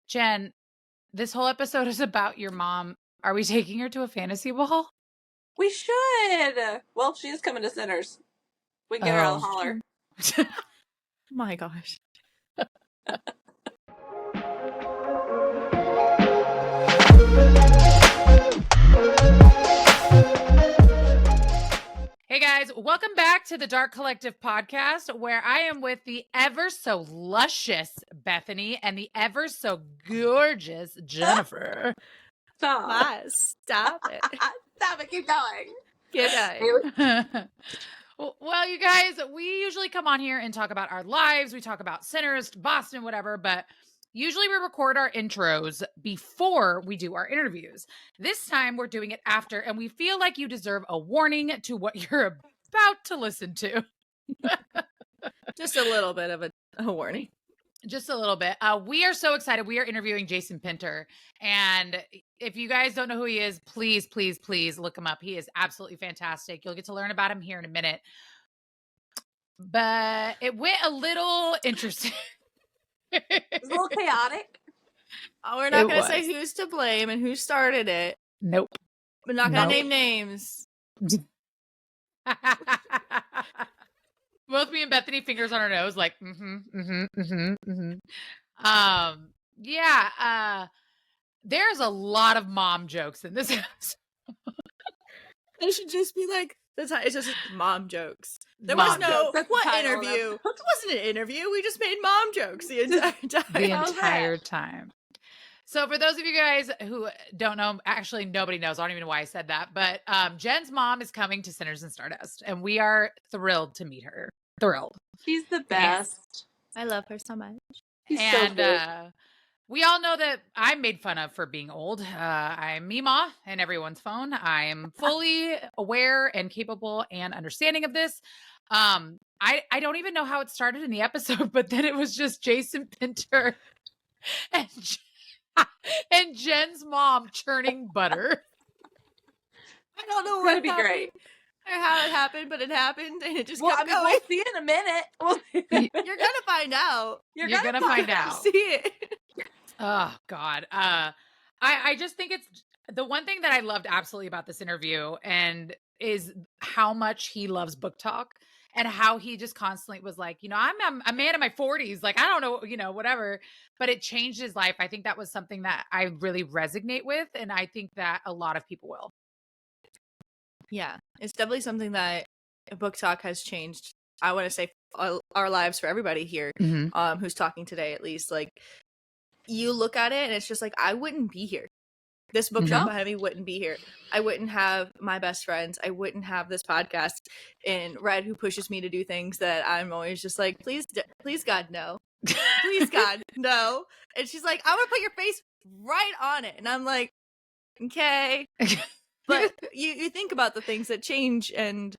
Jen, this whole episode is about your mom. Are we taking her to a fantasy ball? We should. Well, she is coming to Sinners. We can get her out of the holler. My gosh. Hey guys, welcome back to the Dark Collective podcast, where I am with the ever so luscious Bethany and the ever so gorgeous Jennifer. Stop. Stop it. Stop it. Keep going. Get out. Well, you guys, we usually come on here and talk about our lives. We talk about Sinners, Boston, whatever, but usually we record our intros before we do our interviews. This time we're doing it after, and we feel like you deserve a warning to what you're about to listen to. Just a little bit of a warning. Just a little bit. We are so excited. We are interviewing Jason Pinter. And if you guys don't know who he is, please, please, please look him up. He is absolutely fantastic. You'll get to learn about him here in a minute. But it went a little interesting. It's a little chaotic. We're not going to say who's to blame and who started it. Nope. We're not going to name names. Both me and Bethany fingers on her nose, like, there's a lot of mom jokes in this episode. It should just be like, it's just mom jokes. There Mom was no, jokes. what interview? It wasn't an interview. We just made mom jokes the entire time. The entire time. So for those of you guys who don't know, actually nobody knows. I don't even know why I said that. But Jen's mom is coming to Sinners and Stardust, and we are thrilled to meet her. Thrilled. She's the best. I love her so much. She's And so good. we all know that I'm made fun of for being old. I'm Mima in everyone's phone. I am fully aware and capable and understanding of this. I don't even know how it started in the episode, but then it was just Jason Pinter and Jen's mom churning butter. I don't know It's what gonna be great. or how it happened, but it happened and it just Well, kept I mean, going. we'll see in a minute. You're gonna find out. You're gonna find out. See it. Oh God. I just think it's the one thing that I loved absolutely about this interview and is how much he loves Booktok and how he just constantly was like, I'm a man in my 40s. Like, I don't know, whatever, but it changed his life. I think that was something that I really resonate with. And I think that a lot of people will. Yeah, it's definitely something that Booktok has changed. I want to say our lives for everybody here, who's talking today, at least. Like, you look at it and it's just like, I wouldn't be here. This bookshop behind me wouldn't be here. I wouldn't have my best friends. I wouldn't have this podcast. And Red, who pushes me to do things that I'm always just like, please God, no. Please God, no. And she's like, I'm gonna put your face right on it. And I'm like, okay. But you think about the things that change, and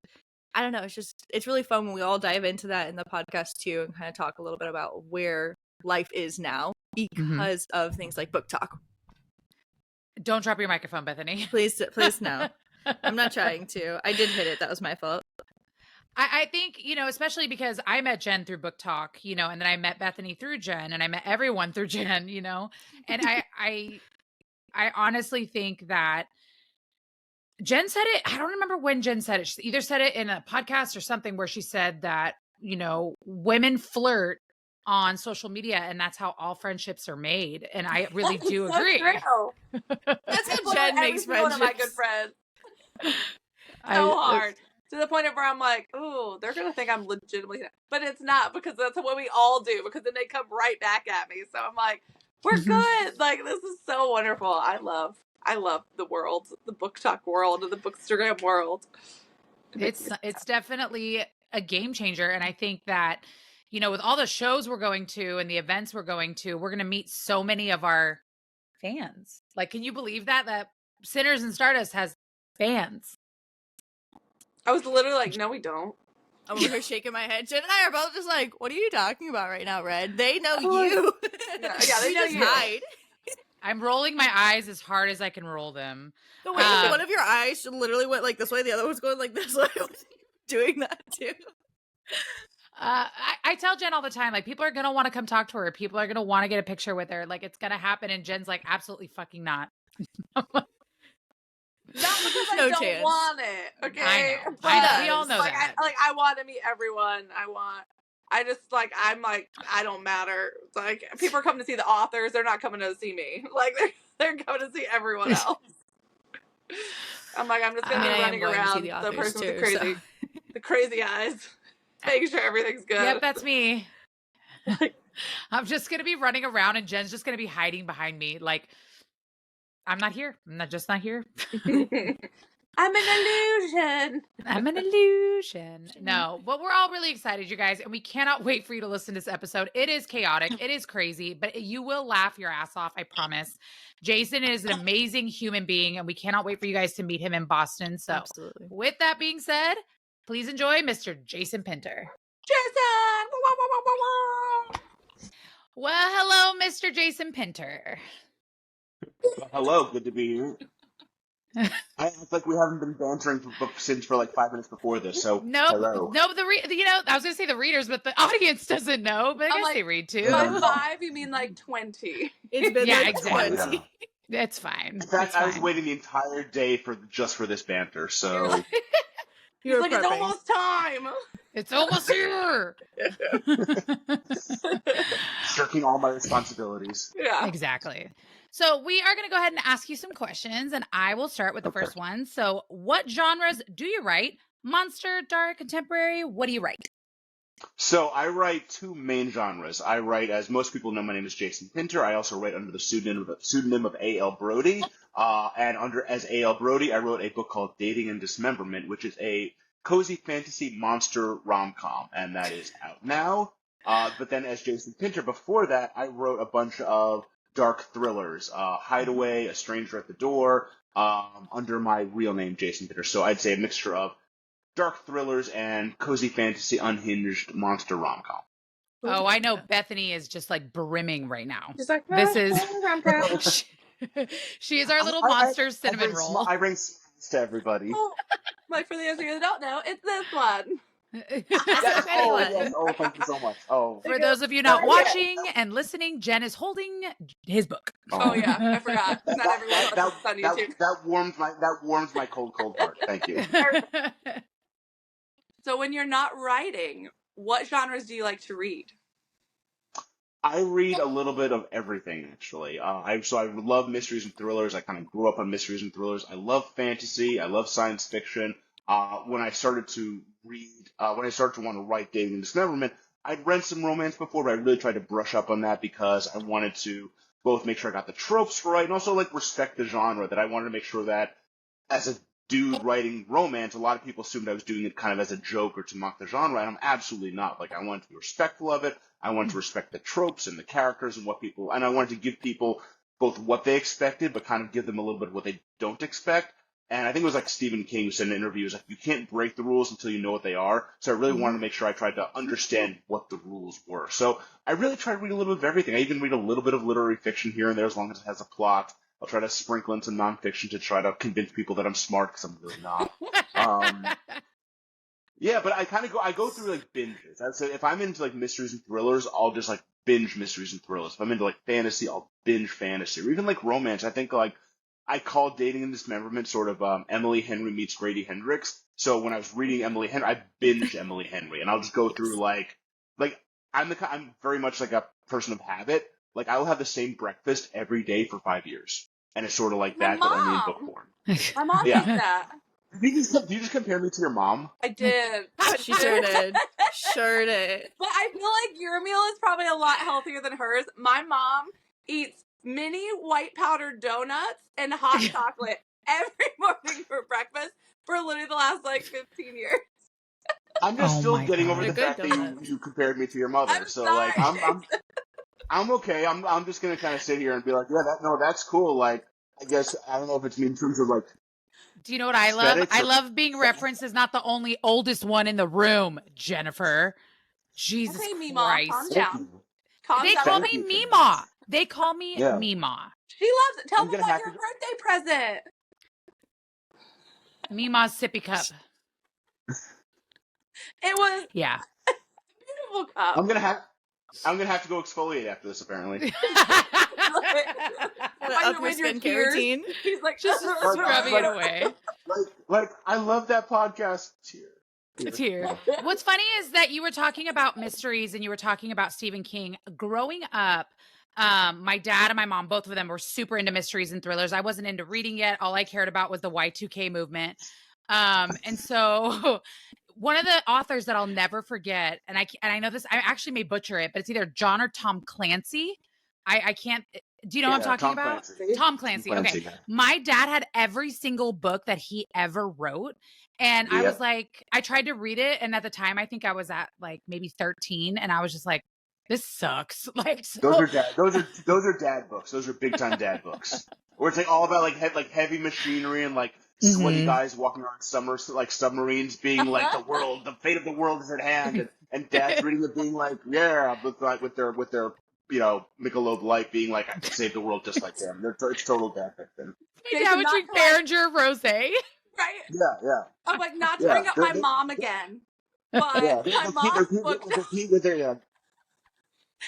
I don't know, it's really fun when we all dive into that in the podcast too and kind of talk a little bit about where life is now because of things like Booktok. Don't drop your microphone, Bethany. Please no. I'm not trying to. I did hit it. That was my fault. I think, especially because I met Jen through Booktok, and then I met Bethany through Jen, and I met everyone through Jen, and I honestly think that Jen said it. I don't remember when Jen said it. She either said it in a podcast or something where she said that, women flirt on social media and that's how all friendships are made. And I really do agree. That's how Jen makes friendships. One of my good friends. So hard. To the point of where I'm like, ooh, they're going to think I'm legitimately, but it's not, because that's what we all do, because then they come right back at me. So I'm like, we're good. Like, this is so wonderful. I love the world, the Booktok world, and the Bookstagram world. It's definitely a game changer. And I think that, with all the shows we're going to and the events we're going to, we're going to meet so many of our fans. Like, can you believe that Sinners and Stardust has fans? I was literally like, no, we don't. I'm over here shaking my head. Jen and I are both just like, what are you talking about right now, Red? They know you. Yeah, they know you. Hide. I'm rolling my eyes as hard as I can roll them. The way one of your eyes literally went like this way, the other was going like this way. Doing that too. I tell Jenn all the time, like, people are going to want to come talk to her. People are going to want to get a picture with her. Like, it's going to happen. And Jen's like, absolutely fucking not. Not because I don't want it, okay? I know. But we all know like, that. I want to meet everyone. I just, like, I'm like, I don't matter. It's like, people are coming to see the authors. They're not coming to see me. Like, they're coming to see everyone else. I'm like, I'm just going to be running around the person with the crazy eyes, making sure everything's good. Yep, that's me. I'm just going to be running around and Jen's just going to be hiding behind me. Like, I'm not here. I'm just not here. I'm an illusion. I'm an illusion. No, but we're all really excited, you guys, and we cannot wait for you to listen to this episode. It is chaotic. It is crazy, but you will laugh your ass off, I promise. Jason is an amazing human being, and we cannot wait for you guys to meet him in Boston. So with that being said, please enjoy Mr. Jason Pinter. Jason! Well, hello, Mr. Jason Pinter. Well, hello, good to be here. It's like we haven't been bantering since for like 5 minutes before this, so hello. No, I was going to say the readers, but the audience doesn't know, but I guess they read too. By 5, you mean like 20. It's been like exactly. 20. It's fine. In fact, I was waiting the entire day just for this banter, so... He's like, it's almost time. It's almost here. Shirking all my responsibilities. Yeah. Exactly. So we are going to go ahead and ask you some questions, and I will start with the first one. So what genres do you write? Monster, dark, contemporary? What do you write? So I write 2 main genres. I write, as most people know, my name is Jason Pinter. I also write under the pseudonym of A.L. Brody. And as A.L. Brody, I wrote a book called Dating and Dismemberment, which is a cozy fantasy monster rom-com, and that is out now. But then as Jason Pinter, before that, I wrote a bunch of dark thrillers, Hideaway, A Stranger at the Door, under my real name, Jason Pinter. So I'd say a mixture of dark thrillers and cozy fantasy unhinged monster rom-com. Oh, I know Bethany is just like brimming right now. She's like, this is... she is our little monster cinnamon roll. I bring smiles to everybody. Oh, like, for those of you that don't know, it's this one. Oh, thank you so much. Oh, for those of you not watching and listening, Jenn is holding his book. Oh yeah, I forgot. Not everyone on YouTube. That warms my cold heart. Thank you. So when you're not writing, what genres do you like to read? I read a little bit of everything, actually. I love mysteries and thrillers. I kind of grew up on mysteries and thrillers. I love fantasy. I love science fiction. When I started to want to write Dating and Dismemberment, I'd read some romance before, but I really tried to brush up on that because I wanted to both make sure I got the tropes right and also like respect the genre. That I wanted to make sure that as a dude writing romance, a lot of people assumed I was doing it kind of as a joke or to mock the genre, and I'm absolutely not. Like, I wanted to be respectful of it. I wanted to respect the tropes and the characters and and I wanted to give people both what they expected, but kind of give them a little bit of what they don't expect. And I think it was like Stephen King who said in an interview, was like, you can't break the rules until you know what they are. So I really wanted to make sure I tried to understand what the rules were. So I really tried to read a little bit of everything. I even read a little bit of literary fiction here and there as long as it has a plot. I'll try to sprinkle in some nonfiction to try to convince people that I'm smart because I'm really not. Yeah, but I go through like binges. I'd say if I'm into like mysteries and thrillers, I'll just like binge mysteries and thrillers. If I'm into like fantasy, I'll binge fantasy. Or even like romance. I think like I call Dating and Dismemberment sort of Emily Henry meets Grady Hendrix. So when I was reading Emily Henry, I binged Emily Henry, and I'll just go through like I'm very much like a person of habit. Like I will have the same breakfast every day for 5 years, and it's sort of like that, but only in book form. My mom did that. Did you just compare me to your mom? I did. She sure did. Sure did. But I feel like your meal is probably a lot healthier than hers. My mom eats mini white powdered donuts and hot chocolate every morning for breakfast for literally the last like 15 years. I'm just still getting over the fact that you compared me to your mother. I'm so sorry. like I'm okay. I'm just gonna kind of sit here and be like, yeah, that's cool. Like I guess I don't know if it's me in terms of like. Do you know what I love? I love being referenced as not the only oldest one in the room, Jennifer. Jesus Christ. Calm down. They call me Mima. They call me Mima. She loves it. Tell them about your birthday present. Mima's sippy cup. It was beautiful beautiful cup. I'm gonna have to go exfoliate after this, apparently. Up your skincare routine. He's like, just rubbing it away. Like, I love that podcast. Tear. What's funny is that you were talking about mysteries and you were talking about Stephen King. Growing up, my dad and my mom, both of them were super into mysteries and thrillers. I wasn't into reading yet. All I cared about was the Y2K movement. And so one of the authors that I'll never forget, and I know this, I actually may butcher it, but it's either John or Tom Clancy. I can't. Do you know what I'm talking about? Clancy. Tom Clancy. Okay. Yeah. My dad had every single book that he ever wrote. And I was like, I tried to read it. And at the time, I think I was at like maybe 13. And I was just like, this sucks. Like, so... Those are dad books. Those are big time dad books. Where it's like all about like heavy machinery and like sweaty guys walking around submarines being like the fate of the world is at hand. And dad's reading it being like, yeah, with their Michelob Light being like, I can save the world just like them. It's total dad fiction. My dad would drink Behringer Rosé. Right? Yeah. I'm like, not to bring up my mom again, but my mom's book.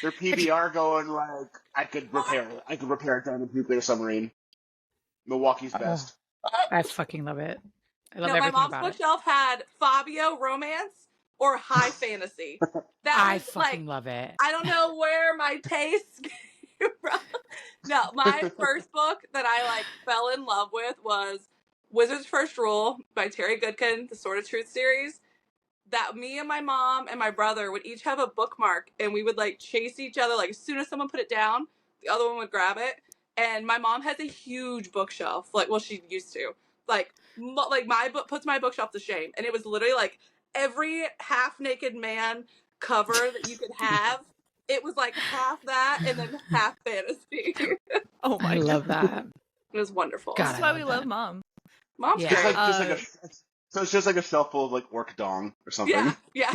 Their PBR going like, I could repair a diamond nuclear submarine. Milwaukee's best. I fucking love it. I love my everything mom's about bookshelf had Fabio romance or high fantasy. I fucking love it. I don't know where my taste came from. No, my first book that I like fell in love with was Wizard's First Rule by Terry Goodkin, the Sword of Truth series. That me and my mom and my brother would each have a bookmark, and we would like chase each other. Like as soon as someone put it down, the other one would grab it. And my mom has a huge bookshelf. She used to. Like my book puts my bookshelf to shame. And it was literally like every half-naked man cover that you could have. It was like half that and then half fantasy. Oh my God. I love that. It was wonderful. God, That's why we love Mom. Mom's great. So it's just like a shelf full of like orc dong or something. Yeah.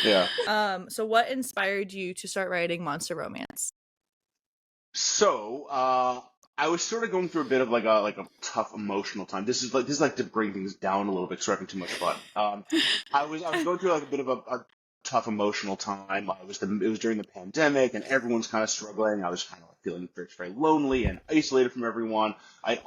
Yeah. So what inspired you to start writing monster romance? So, I was sort of going through a bit of like a tough emotional time. This is like to bring things down a little bit, so we're having too much fun. I was going through like a bit of a tough emotional time. It was during the pandemic, and everyone's kind of struggling. I was kind of like feeling very, very lonely and isolated from everyone. I'd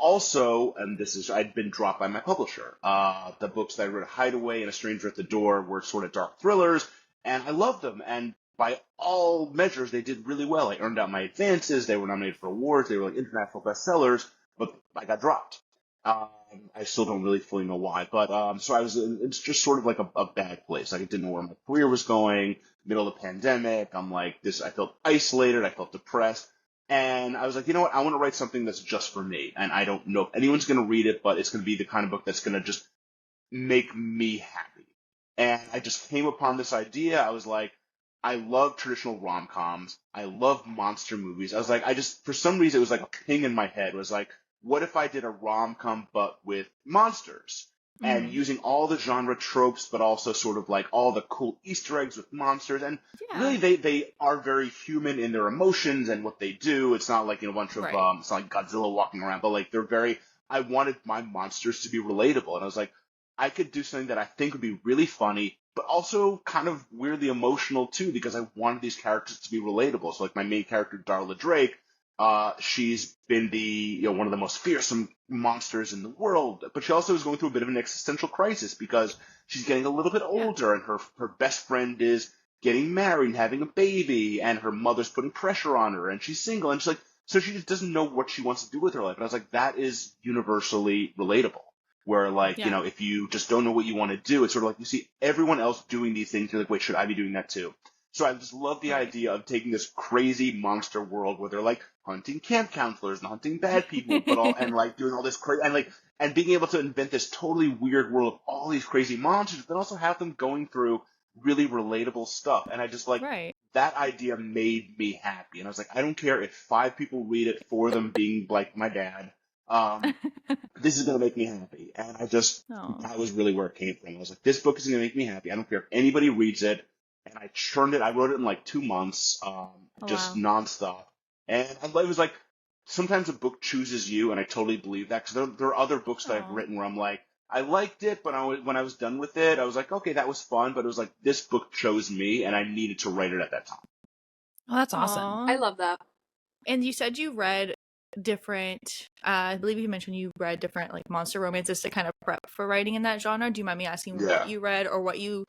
been dropped by my publisher. The books that I wrote, Hideaway and A Stranger at the Door, were sort of dark thrillers, and I loved them. And by all measures, they did really well. I earned out my advances. They were nominated for awards. They were like international bestsellers, but I got dropped. I still don't really fully know why, but so it's just sort of like a bad place. Like I didn't know where my career was going. Middle of the pandemic, I'm like this. I felt isolated. I felt depressed, and I was like, you know what? I want to write something that's just for me, and I don't know if anyone's going to read it, but it's going to be the kind of book that's going to just make me happy. And I just came upon this idea. I was like, I love traditional rom-coms. I love monster movies. I was like, for some reason, it was like a ping in my head. It was like, what if I did a rom-com but with monsters? And using all the genre tropes, but also sort of like all the cool Easter eggs with monsters. And really, they are very human in their emotions and what they do. It's not like a bunch of, it's not like Godzilla walking around, but like I wanted my monsters to be relatable. And I was like, I could do something that I think would be really funny, but also kind of weirdly emotional too, because I wanted these characters to be relatable. So like my main character, Darla Drake, she's been one of the most fearsome monsters in the world, but she also is going through a bit of an existential crisis because she's getting a little bit older, and her best friend is getting married and having a baby, and her mother's putting pressure on her, and she's single, and she's like, so she just doesn't know what she wants to do with her life. And I was like, that is universally relatable. Where like, if you just don't know what you want to do, it's sort of like you see everyone else doing these things, you're like, wait, should I be doing that too? So I just love the idea of taking this crazy monster world where they're like hunting camp counselors and hunting bad people, and like doing all this crazy, and being able to invent this totally weird world of all these crazy monsters, but also have them going through really relatable stuff. And I just like that idea made me happy. And I was like, I don't care if 5 people read it for them being like my dad. This is going to make me happy. And that was really where it came from. I was like, this book is going to make me happy. I don't care if anybody reads it. And I churned it. I wrote it in like 2 months, nonstop. And it was like, sometimes a book chooses you, and I totally believe that, because there are other books that I've written where I'm like, I liked it, but when I was done with it, I was like, okay, that was fun, but it was like, this book chose me, and I needed to write it at that time. Oh, that's awesome. Aww. I love that. And you said you read different, I believe you mentioned you read different like monster romances to kind of prep for writing in that genre. Do you mind me asking what you read or what you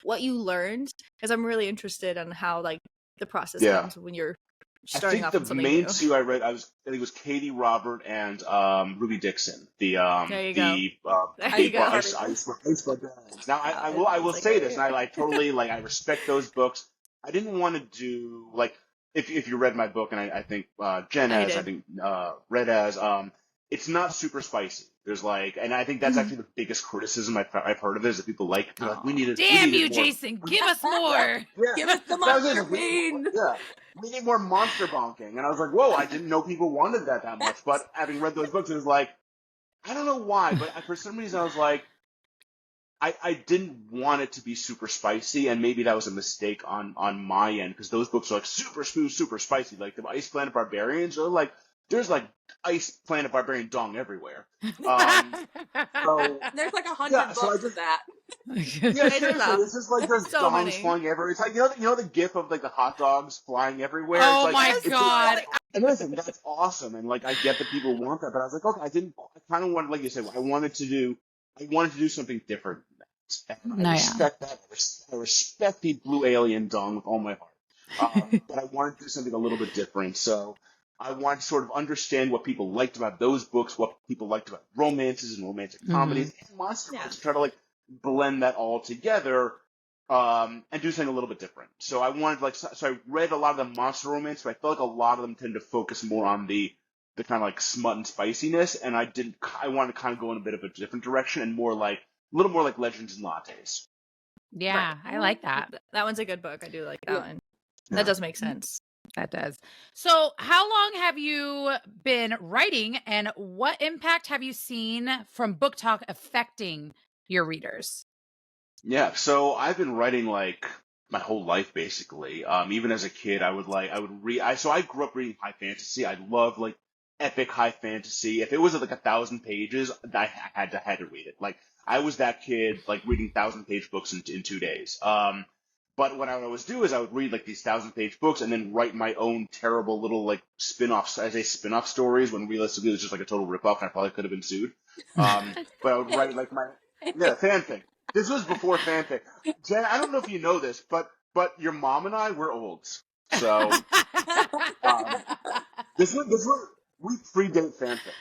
learned? Because I'm really interested in how like the process comes when you're starting off with something new. I think the main two I read, I think it was Katie Robert and Ruby Dixon. The there you go. Ice Barbarians. Now I will say this, and I totally like I respect those books. I didn't want to do like if you read my book, and I think Jen has, I think read as it's not super spicy. There's like, and I think that's actually the biggest criticism I've heard of it is that people like we need damn you, Jason, give us more. Give us the monster bean. We need more monster bonking. And I was like, whoa, I didn't know people wanted that much. But having read those books, it was like, I don't know why, but for some reason I was like, I didn't want it to be super spicy, and maybe that was a mistake on my end, because those books are like super smooth, super spicy. Like the Ice Planet Barbarians are like, there's like Ice Planet Barbarian dong everywhere. So there's like 100 books of that. Yeah, seriously, it's just like there's so dongs flying everywhere. It's like you know the gif of like the hot dogs flying everywhere. Oh it's like, my god! And listen, that's awesome, and like I get that people want that, but I was like, okay, I kind of wanted, like you said, I wanted to do something different than that. And I respect that. I respect the blue alien dong with all my heart. But I wanted to do something a little bit different, so I wanted to sort of understand what people liked about those books, what people liked about romances and romantic comedies and monster books, try to like blend that all together and do something a little bit different. So I wanted so I read a lot of the monster romance, but I felt like a lot of them tend to focus more on the kind of like smut and spiciness, and I wanted to kind of go in a bit of a different direction and a little more like Legends and Lattes. Yeah, I like that. That one's a good book. I do like that one. That does make sense. That does. So how long have you been writing, and what impact have you seen from Booktok affecting your readers? Yeah, so I've been writing like my whole life basically. Even as a kid, I would read. So I grew up reading high fantasy. I love like epic high fantasy. If it was like 1,000 pages, I had to read it. Like I was that kid, like reading 1,000-page books in 2 days. But what I would always do is I would read like these 1,000-page books and then write my own terrible little like spin-off stories when realistically it was just like a total ripoff and I probably could have been sued. But I would write like fanfic. This was before fanfic. Jen, I don't know if you know this, but your mom and I were olds. So we predate fanfic.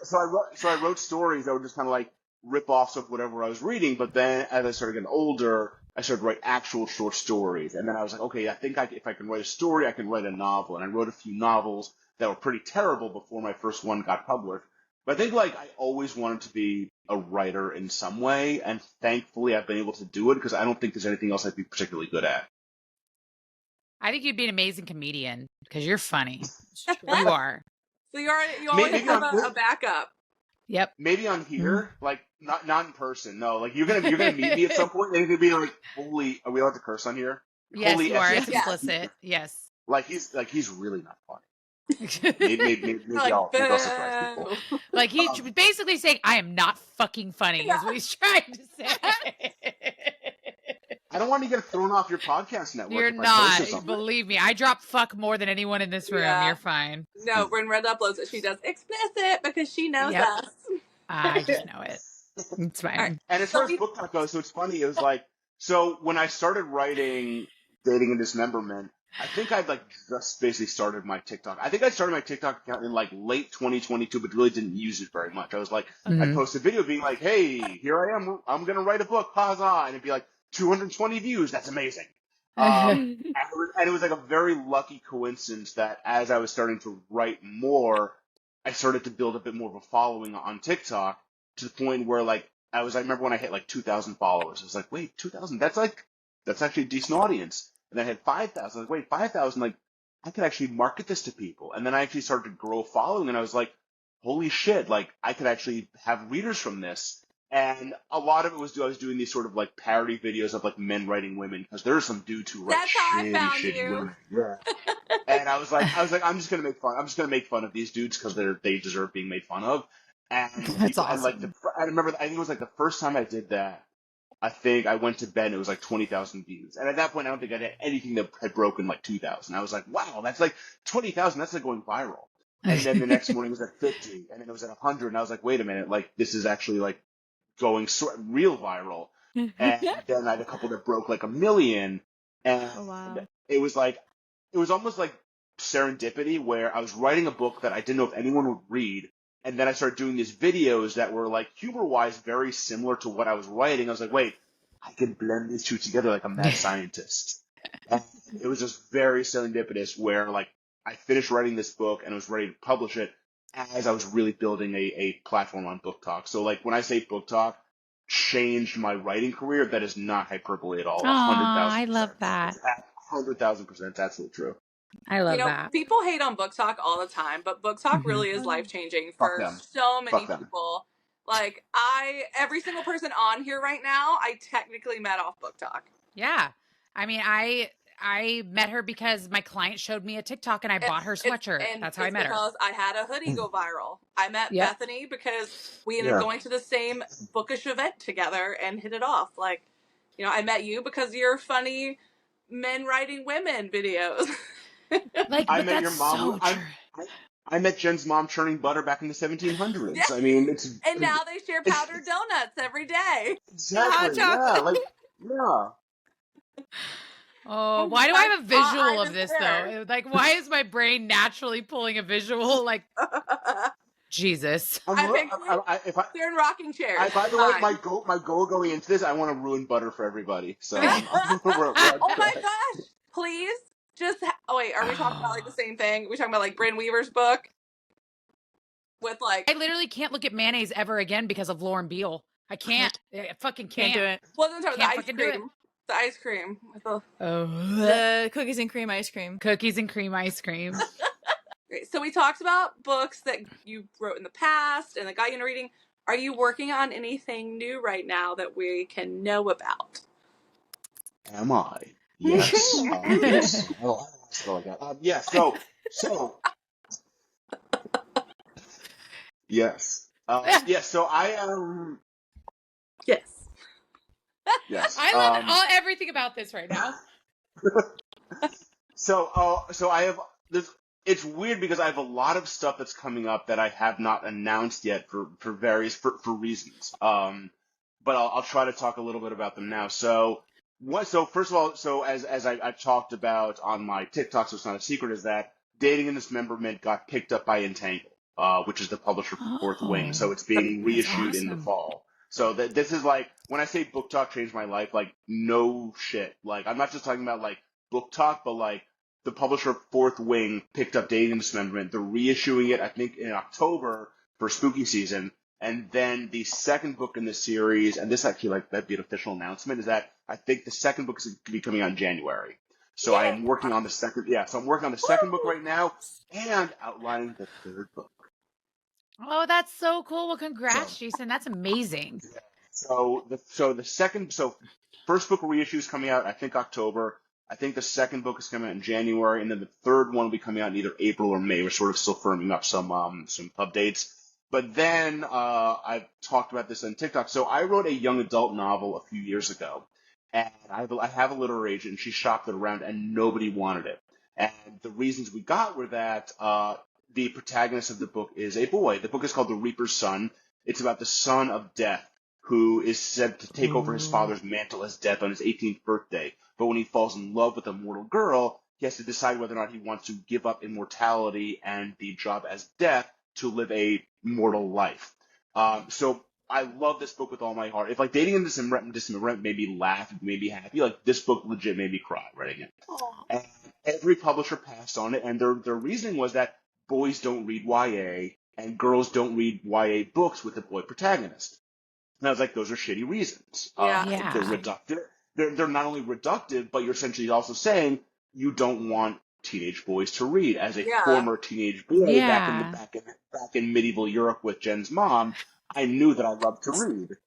So I wrote stories that were just kind of like rip-offs of whatever I was reading, but then as I started getting older, I started to write actual short stories. And then I was like, okay, I think if I can write a story, I can write a novel. And I wrote a few novels that were pretty terrible before my first one got published. But I think like I always wanted to be a writer in some way, and thankfully I've been able to do it because I don't think there's anything else I'd be particularly good at. I think you'd be an amazing comedian because you're funny. You are. So you always have a backup. Yep. Maybe on here, like not in person. No, like you're gonna meet me at some point, and you're gonna be like, "Holy, are we allowed to curse on here?" Yes, Holy you are. It's explicit. Yes. Like he's really not funny. maybe I'll surprise people. Like he's basically saying, "I am not fucking funny," is what he's trying to say. I don't want to get thrown off your podcast network. You're not. Believe me, I drop fuck more than anyone in this room. Yeah. You're fine. No, when Red uploads it, she does explicit because she knows us. I just know it. It's fine. Right. And as far as Booktok goes, so it's funny. It was like, so when I started writing Dating and Dismemberment, I think I'd like just basically started my TikTok. I think I started my TikTok account in like late 2022, but really didn't use it very much. I was like, I'd post a video being like, hey, here I am. I'm going to write a book. Huzzah. And it'd be like, 220 views. That's amazing. And it was like a very lucky coincidence that as I was starting to write more, I started to build a bit more of a following on TikTok to the point where like I remember when I hit like 2,000 followers, I was like, wait, 2,000? That's actually a decent audience. And then I had 5,000. I was like, wait, 5,000? Like I could actually market this to people. And then I actually started to grow a following, and I was like, holy shit, like I could actually have readers from this. And a lot of it was I was doing these sort of like parody videos of like men writing women, because there are some dudes who write shitty women. Yeah. And I was like, I'm just gonna make fun. I'm just gonna make fun of these dudes because they deserve being made fun of. And That's awesome. I remember, I think it was like the first time I did that. I think I went to bed and it was like 20,000 views. And at that point, I don't think I had anything that had broken like 2,000. I was like, wow, that's like 20,000. That's like going viral. And then the next morning it was at 50, and then it was at 100. And I was like, wait a minute, like this is actually like going real viral. And then I had a couple that broke like 1 million. And it was almost like serendipity where I was writing a book that I didn't know if anyone would read. And then I started doing these videos that were like humor-wise very similar to what I was writing. I was like, wait, I can blend these two together like a mad scientist. And it was just very serendipitous where like I finished writing this book and was ready to publish it as I was really building a platform on Booktok. So like when I say Booktok changed my writing career, that is not hyperbole at all. 100,000%. I love that. 100,000%. It's absolutely true. I love that. People hate on Booktok all the time, but Booktok really is life-changing for so many people. Like, every single person on here right now, I technically met off Booktok. Yeah. I mean, I met her because my client showed me a TikTok and I bought her sweatshirt. That's how I met her. Because I had a hoodie go viral. I met Bethany because we ended up going to the same bookish event together and hit it off. Like, I met you because you're funny men writing women videos. Like, I met your mom. So I met Jen's mom churning butter back in the 1700s. Yeah. I mean, and now they share powdered donuts every day. Exactly. Yeah. Oh, why do I have a visual of this though? Like, why is my brain naturally pulling a visual? Like, Jesus. They're in rocking chairs. By the way, my goal going into this, I want to ruin butter for everybody. So. Oh my gosh! Please. Wait, are we talking about like the same thing? Are we talking about like Bryn Weaver's book? With like, I literally can't look at mayonnaise ever again because of Lauren Beale. I can't. I fucking can't do it. Well, I'm talking about the ice cream. The ice cream. The cookies and cream ice cream. Cookies and cream ice cream. Great. So we talked about books that you wrote in the past and that got you into reading. Are you working on anything new right now that we can know about? Am I? Yes. Yes. Yeah. So. Yes. Yes. So I am. Yes. Yes. I love everything about this right now. So I have this. It's weird because I have a lot of stuff that's coming up that I have not announced yet for reasons. But I'll try to talk a little bit about them now. So first of all, as I've talked about on my TikTok, so it's not a secret, is that Dating and Dismemberment got picked up by Entangle, which is the publisher for Fourth Wing. So it's being reissued in the fall. So this is like, when I say Booktok changed my life, like, no shit. Like, I'm not just talking about like Booktok, but like the publisher of Fourth Wing picked up Dating and Dismemberment. They're reissuing it, I think, in October for spooky season. And then the second book in the series, and this actually, like, that'd be an official announcement, is that I think the second book is going to be coming out in January. So I am working on the second, so I'm working on the second book right now and outlining the third book. Oh, that's so cool. Well, congrats, Jason. That's amazing. So first book reissue is coming out, I think, October. I think the second book is coming out in January, and then the third one will be coming out in either April or May. We're sort of still firming up some pub dates. But then I've talked about this on TikTok. So I wrote a young adult novel a few years ago, and I have a literary agent, and she shopped it around, and nobody wanted it. And the reasons we got were that the protagonist of the book is a boy. The book is called The Reaper's Son. It's about the son of Death, who is said to take over his father's mantle as Death on his 18th birthday. But when he falls in love with a mortal girl, he has to decide whether or not he wants to give up immortality and the job as Death to live a mortal life. So I love this book with all my heart. If like Dating and Dismemberment made me laugh, made me happy, like this book legit made me cry writing it. Aww. And every publisher passed on it, and their reasoning was that boys don't read YA and girls don't read YA books with a boy protagonist. And I was like, those are shitty reasons. They're reductive. They're not only reductive, but you're essentially also saying you don't want teenage boys to read. As a former teenage boy back in medieval Europe with Jen's mom, I knew that I loved to read.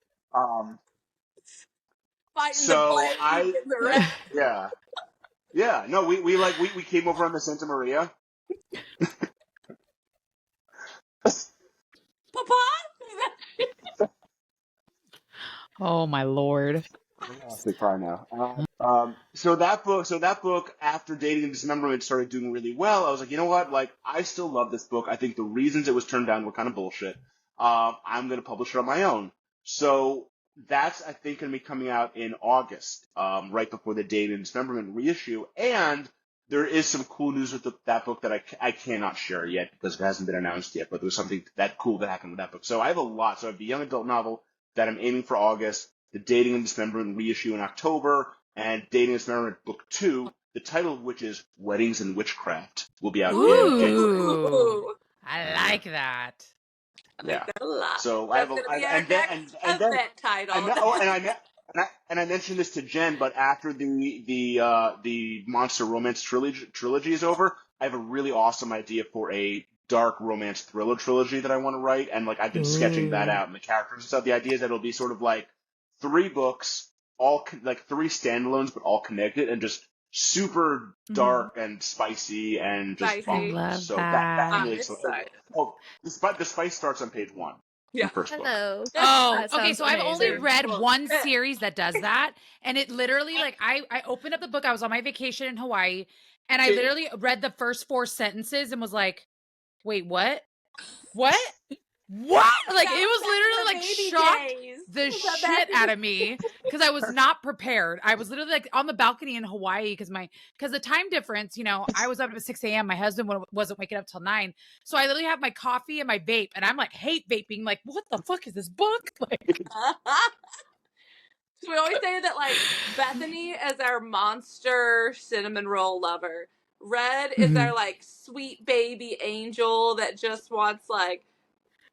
No, we came over on the Santa Maria. Papa? Oh my Lord. I'm gonna honestly cry now. So that book, after Dating and Dismemberment started doing really well, I was like, you know what? Like, I still love this book. I think the reasons it was turned down were kind of bullshit. I'm gonna publish it on my own. So that's, I think, gonna be coming out in August, right before the Dating and Dismemberment reissue. And there is some cool news with that book that I cannot share yet because it hasn't been announced yet. But there was something that cool that happened with that book. So I have a lot. So I have the young adult novel that I'm aiming for August, the Dating and Dismemberment reissue in October, and Dating and Dismemberment Book 2, the title of which is Weddings and Witchcraft, will be out in January. Ooh. I like that. I like that a lot. So That's gonna be our next event title. I mentioned this to Jen, but after the Monster Romance trilogy is over, I have a really awesome idea for a dark romance thriller trilogy that I want to write, and like I've been sketching that out and the characters and stuff. The idea is that it'll be sort of like 3 books, all like 3 standalones, but all connected, and just super dark and spicy and just Spicy. I love so that. that's really exciting. Oh, the spice starts on page 1. Yeah. The first book. Hello. Oh, That okay. sounds So I've only amazing. read one series that does that. And it literally, like, I opened up the book. I was on my vacation in Hawaii. And I literally read the first 4 sentences and was like, wait, what? What? What? Like, it was literally like shocked the shit out of me because I was not prepared. I was literally like on the balcony in Hawaii because the time difference, you know, I was up at 6 a.m. My husband wasn't waking up till 9. So I literally have my coffee and my vape, and I'm like, hate vaping. Like, what the fuck is this book? Like, So we always say that, like, Bethany is our monster cinnamon roll lover. Red is our, like, sweet baby angel that just wants, like,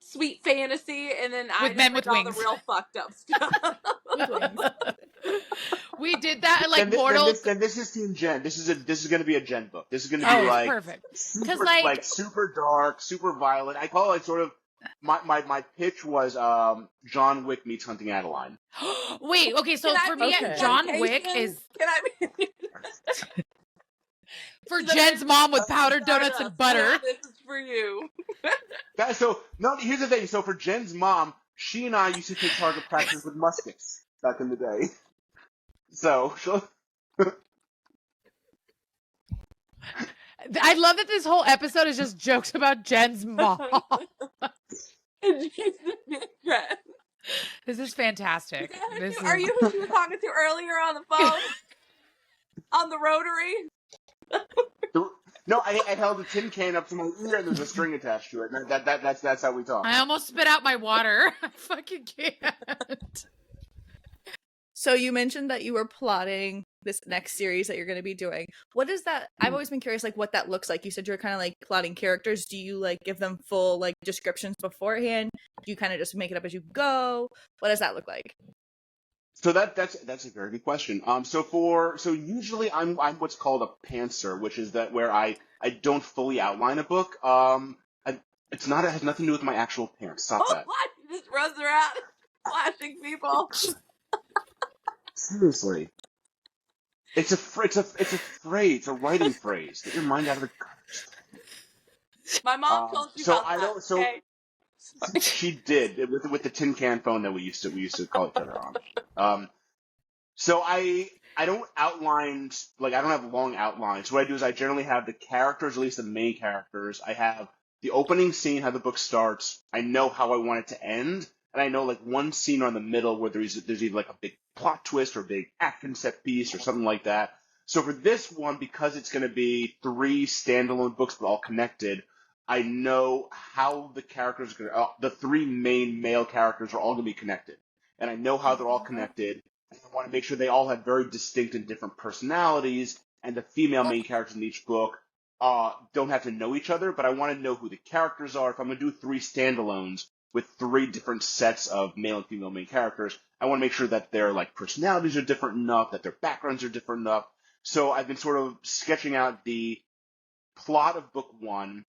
sweet fantasy, and then I With men just with like all wings. the real fucked up stuff. With wings. we did that, like, Mortal. Then this is Team Jen. This is going to be a Jen book. This is going to be like perfect. super, like super dark, super violent. I call it sort of my pitch was John Wick meets Hunting Adeline. Wait, okay, so for me, okay. John Wick is Can I be for Jen's mom with powdered donuts and butter. This is for you. Guys, so no, here's the thing. So for Jen's mom, she and I used to take target practice with muskets back in the day. So she'll. I love that this whole episode is just jokes about Jen's mom. And she's the big friend. This is fantastic. Are you who she was talking to earlier on the phone? On the rotary? No, I held a tin can up to my ear and there's a string attached to it. That's how we talk. I almost spit out my water. I fucking can't. So you mentioned that you were plotting this next series that you're going to be doing. What is that? I've always been curious, like, what that looks like. You said you're kind of like plotting characters. Do you like give them full like descriptions beforehand? Do you kind of just make it up as you go? What does that look like? So that's a very good question. So usually I'm what's called a pantser, which is that where I don't fully outline a book. It has nothing to do with my actual pants. Stop that. What? Just runs around flashing people. Seriously. It's a phrase. It's a writing phrase. Get your mind out of the. My mom told you so about I that. don't. So okay? she did with the tin can phone that we used to call each other on. So I don't outline, like, I don't have long outlines. What I do is I generally have the characters, at least the main characters. I have the opening scene, how the book starts. I know how I want it to end, and I know like one scene or in the middle where there's either like a big plot twist or a big action set piece or something like that. So for this one, because it's going to be 3 standalone books but all connected, I know how the characters are going to, the 3 main male characters are all going to be connected. And I know how they're all connected. I want to make sure they all have very distinct and different personalities, and the female main characters in each book don't have to know each other, but I want to know who the characters are. If I'm going to do 3 standalones with 3 different sets of male and female main characters, I want to make sure that their like personalities are different enough, that their backgrounds are different enough. So I've been sort of sketching out the plot of book 1,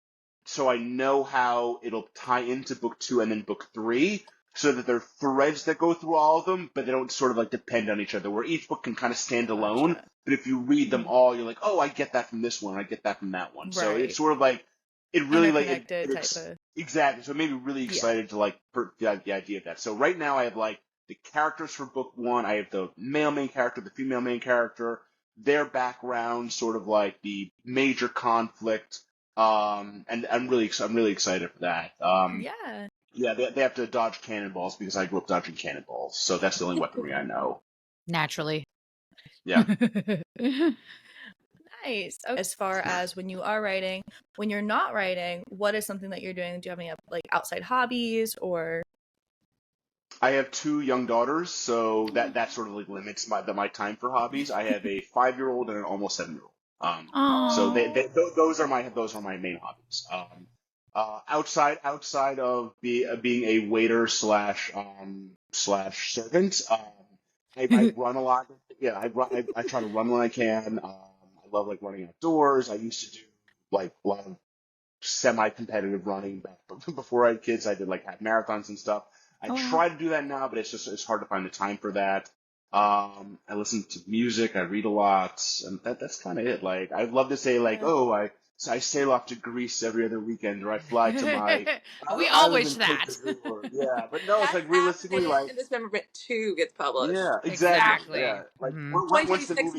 so I know how it'll tie into book 2 and then book 3, so that there are threads that go through all of them, but they don't sort of like depend on each other, where each book can kind of stand alone, but if you read them all, you're like, oh, I get that from this one, I get that from that one. Right. So it's sort of like, it really like, exactly, so it made me really excited to like, the idea of that. So right now I have like the characters for book one. I have the male main character, the female main character, their background, sort of like the major conflict. And I'm really excited for that. Yeah. Yeah, they have to dodge cannonballs because I grew up dodging cannonballs, so that's the only weaponry I know. Naturally. Yeah. Nice. Okay. As far as when you are writing, when you're not writing, what is something that you're doing? Do you have any like outside hobbies or? I have 2 young daughters, so that sort of like limits my time for hobbies. I have a 5-year-old and an almost 7-year-old. So those are my main hobbies. Outside of being a waiter slash servant, I run a lot. Yeah, I try to run when I can. I love like running outdoors. I used to do like a lot of semi-competitive running back before I had kids. I did like half marathons and stuff. I try to do that now, but it's hard to find the time for that. I listen to music. I read a lot, and that's kind of it. Like I'd love to say like, I sail off to Greece every other weekend, or I fly to my. We all wish that. Yeah, but no, it's like realistically like. And Dismemberment 2 gets published. Yeah, exactly. Yeah, like once the movie,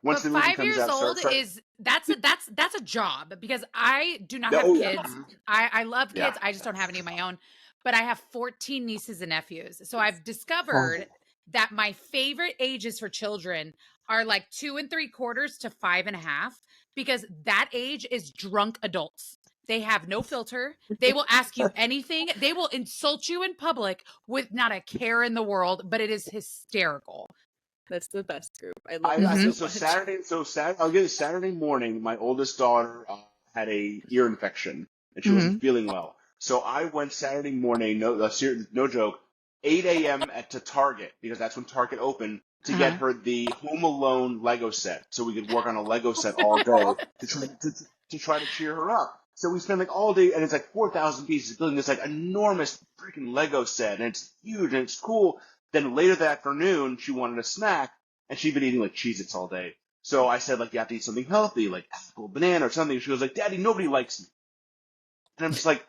once the movie 5 comes years out, old is that's a job because I do not have kids. I love kids. I just don't have any of my own. But I have 14 nieces and nephews. So I've discovered that my favorite ages for children are like 2 3/4 to 5.5, because that age is drunk adults. They have no filter. They will ask you anything. They will insult you in public with not a care in the world, but it is hysterical. That's the best group. I love it. So Saturday morning, my oldest daughter had a ear infection and she wasn't feeling well. So I went Saturday morning, no joke, 8 a.m. to Target, because that's when Target opened, to get her the Home Alone Lego set, so we could work on a Lego set all day to try to cheer her up. So we spent like all day, and it's like 4,000 pieces, building this like enormous freaking Lego set, and it's huge and it's cool. Then later that afternoon, she wanted a snack, and she'd been eating like Cheez-Its all day. So I said, like, you have to eat something healthy, like apple, banana, or something. She was like, Daddy, nobody likes me. And I'm just like,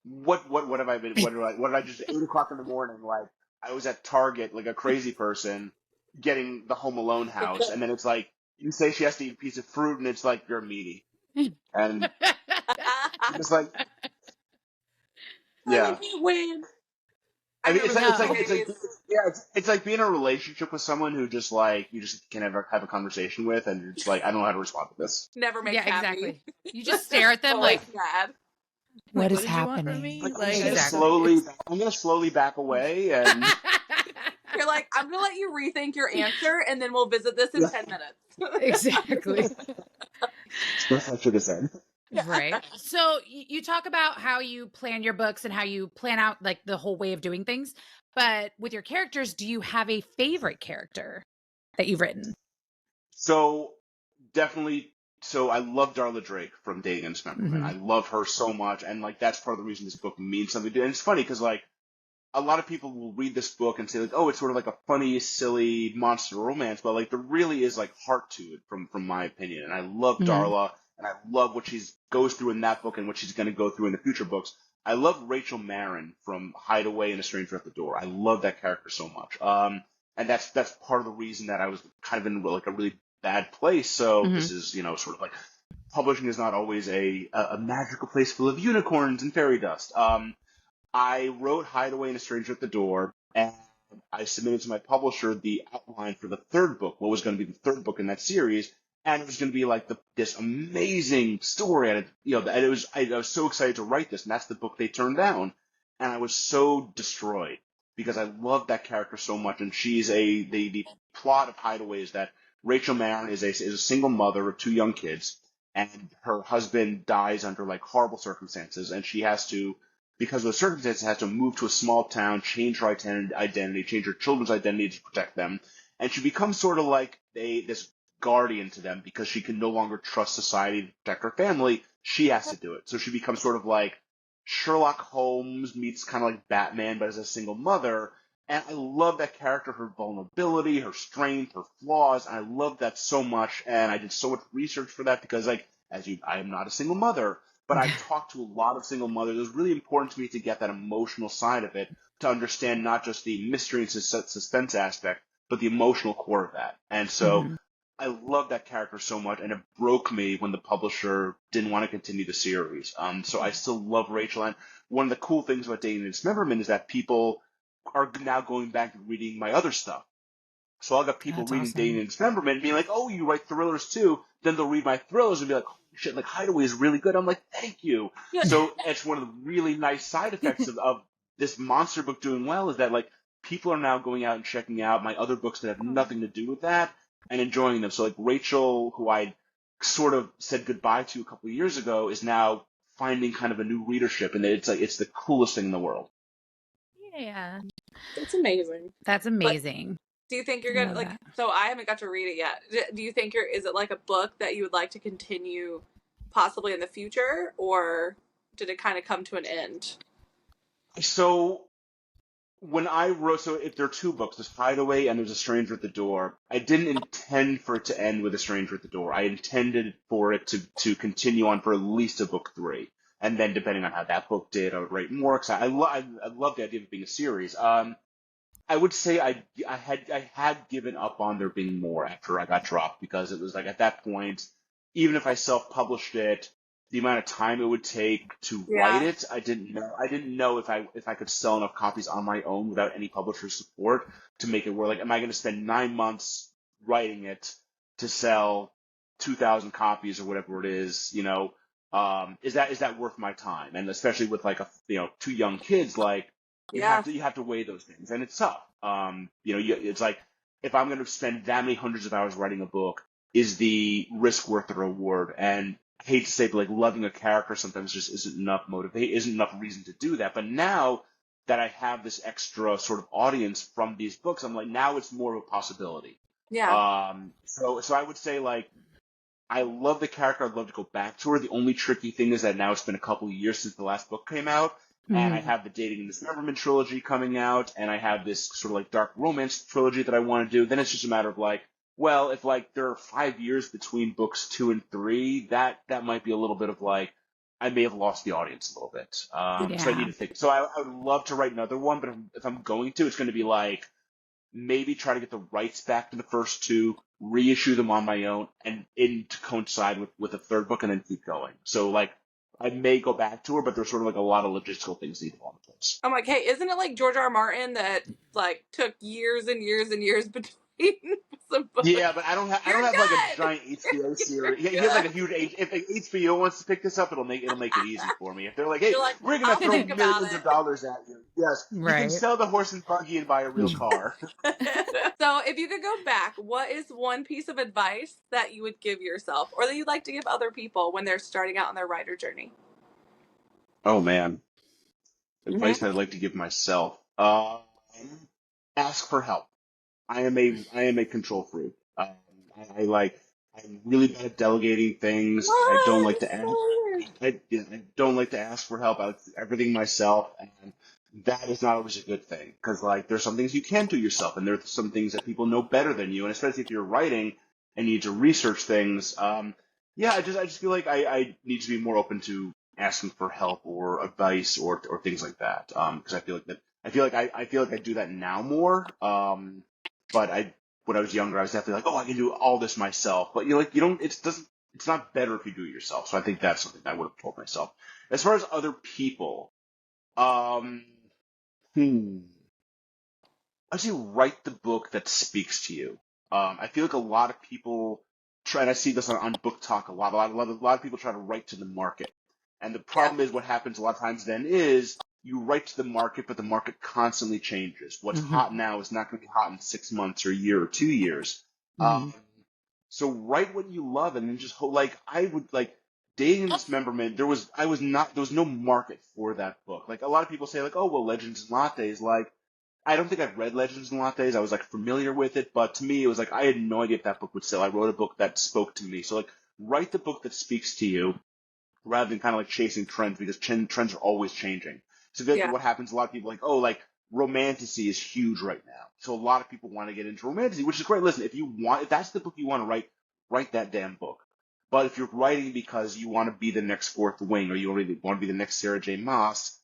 what have I been? What did I just 8 o'clock in the morning? Like I was at Target like a crazy person, getting the Home Alone house, and then it's like you say she has to eat a piece of fruit, and it's like you're a meaty, and it's like, yeah. Win. I mean, it's like being in a relationship with someone who just like you just can never have a conversation with, and you're just like, I don't know how to respond to this. Never make happy. Exactly. You just stare at them like, mad. What is happening? Like, I'm gonna slowly back away, and you're like, I'm gonna let you rethink your answer, and then we'll visit this in 10 minutes. Exactly. That's what I should have said. Right. So you talk about how you plan your books and how you plan out like the whole way of doing things. But with your characters, do you have a favorite character that you've written? So definitely. So I love Darla Drake from Dating and Dismemberment. I love her so much, and like that's part of the reason this book means something to me. And it's funny because like a lot of people will read this book and say like, oh, it's sort of like a funny, silly monster romance, but like there really is like heart to it from my opinion. And I love Darla, and I love what she goes through in that book and what she's going to go through in the future books. I love Rachel Marin from Hideaway and A Stranger at the Door. I love that character so much. And that's part of the reason that I was kind of in like a really bad place. So this is, sort of like publishing is not always a magical place full of unicorns and fairy dust. I wrote Hideaway and A Stranger at the Door, and I submitted to my publisher the outline for the third book, what was going to be the third book in that series, and it was going to be like this amazing story, and I was so excited to write this, and that's the book they turned down, and I was so destroyed because I loved that character so much, and she's the plot of Hideaway is that Rachel Marin is a single mother of 2 young kids, and her husband dies under like horrible circumstances, and she has to, because of the circumstances, has to move to a small town, change her identity, change her children's identity to protect them, and she becomes sort of like this guardian to them because she can no longer trust society to protect her family. She has to do it, so she becomes sort of like Sherlock Holmes meets kind of like Batman, but as a single mother. And I love that character, her vulnerability, her strength, her flaws. And I love that so much. And I did so much research for that because, like, I am not a single mother, but I've talked to a lot of single mothers. It was really important to me to get that emotional side of it, to understand not just the mystery and suspense aspect, but the emotional core of that. And so I love that character so much, and it broke me when the publisher didn't want to continue the series. So I still love Rachel, and one of the cool things about Dating and Dismemberment is that people are now going back and reading my other stuff. So I'll get people reading Dating and Dismemberment and being like, oh, you write thrillers too. Then they'll read my thrillers and be like, oh, shit, like Hideaway is really good. I'm like, thank you. So it's one of the really nice side effects of this monster book doing well is that like people are now going out and checking out my other books that have nothing to do with that and enjoying them. So like Rachel, who I sort of said goodbye to a couple of years ago, is now finding kind of a new readership, and it's like it's the coolest thing in the world. Yeah. That's amazing. That's amazing. Do you think you're gonna like? So I haven't got to read it yet. Do you think is it like a book that you would like to continue, possibly in the future, or did it kind of come to an end? So when I wrote, so if there are two books, there's Hideaway and there's A Stranger at the Door. I didn't intend for it to end with A Stranger at the Door. I intended for it to continue on for at least a book 3, and then depending on how that book did, I would write more. Cause I love the idea of it being a series. I would say I had given up on there being more after I got dropped, because it was like at that point, even if I self-published it, the amount of time it would take to write it, I didn't know if I could sell enough copies on my own without any publisher support to make it work. Like, am I going to spend 9 months writing it to sell 2,000 copies or whatever it is? You know, is that worth my time? And especially with like 2 young kids, like. You have to weigh those things, and it's tough. It's like if I'm going to spend that many hundreds of hours writing a book, is the risk worth the reward? And I hate to say, but like loving a character sometimes just isn't enough reason to do that. But now that I have this extra sort of audience from these books, I'm like, now it's more of a possibility. Yeah. So I would say like I love the character. I'd love to go back to her. The only tricky thing is that now it's been a couple of years since the last book came out. And I have the Dating and Dismemberment trilogy coming out, and I have this sort of like dark romance trilogy that I want to do. Then it's just a matter of like, well, if like there are 5 years between books 2 and 3, that might be a little bit of like, I may have lost the audience a little bit. So I need to think. So I would love to write another one, but if I'm going to, it's going to be like maybe try to get the rights back to the first 2, reissue them on my own, and to coincide with a third book, and then keep going. So like. I may go back to her, but there's sort of like a lot of logistical things that need to fall into place. I'm like, hey, isn't it like George R. Martin that like took years and years and years between some books? Yeah, but I don't have like a giant HBO series. He has like a huge if HBO wants to pick this up, it'll make it easy for me. If they're like, hey, we're gonna throw millions of dollars at you. Yes, right. You can sell the horse and buggy and buy a real car. So if you could go back, what is one piece of advice that you would give yourself, or that you'd like to give other people when they're starting out on their writer journey? Oh man, advice I'd like to give myself: ask for help. I am a control freak. I'm really bad at delegating things. I don't like to ask. I don't like to ask for help. I like to do everything myself, and that is not always a good thing, because like there's some things you can do yourself, and there's some things that people know better than you, and especially if you're writing and you need to research things. I just feel like I need to be more open to asking for help or advice or things like that. Because I feel like I do that now more. But when I was younger, I was definitely like, oh, I can do all this myself. But it's not better if you do it yourself. So I think that's something I would have told myself. As far as other people, I'd say write the book that speaks to you. I feel like a lot of people try, and I see this on Booktok a lot. A lot of people try to write to the market. And the problem is what happens a lot of times then is you write to the market, but the market constantly changes. What's hot now is not going to be hot in 6 months or a year or 2 years. So write what you love, and then just I would like Dating and Dismemberment. There was no market for that book. Like a lot of people say like, oh well, Legends and Lattes. Like I don't think I've read Legends and Lattes. I was like familiar with it, but to me it was like I had no idea if that book would sell. I wrote a book that spoke to me. So like write the book that speaks to you, rather than kind of like chasing trends, because trends are always changing. So what happens, a lot of people like, oh, like romantasy is huge right now. So a lot of people want to get into romantasy, which is great. Listen, if that's the book you want to write that damn book. But if you're writing because you want to be the next Fourth Wing or you want to be the next Sarah J. Maas,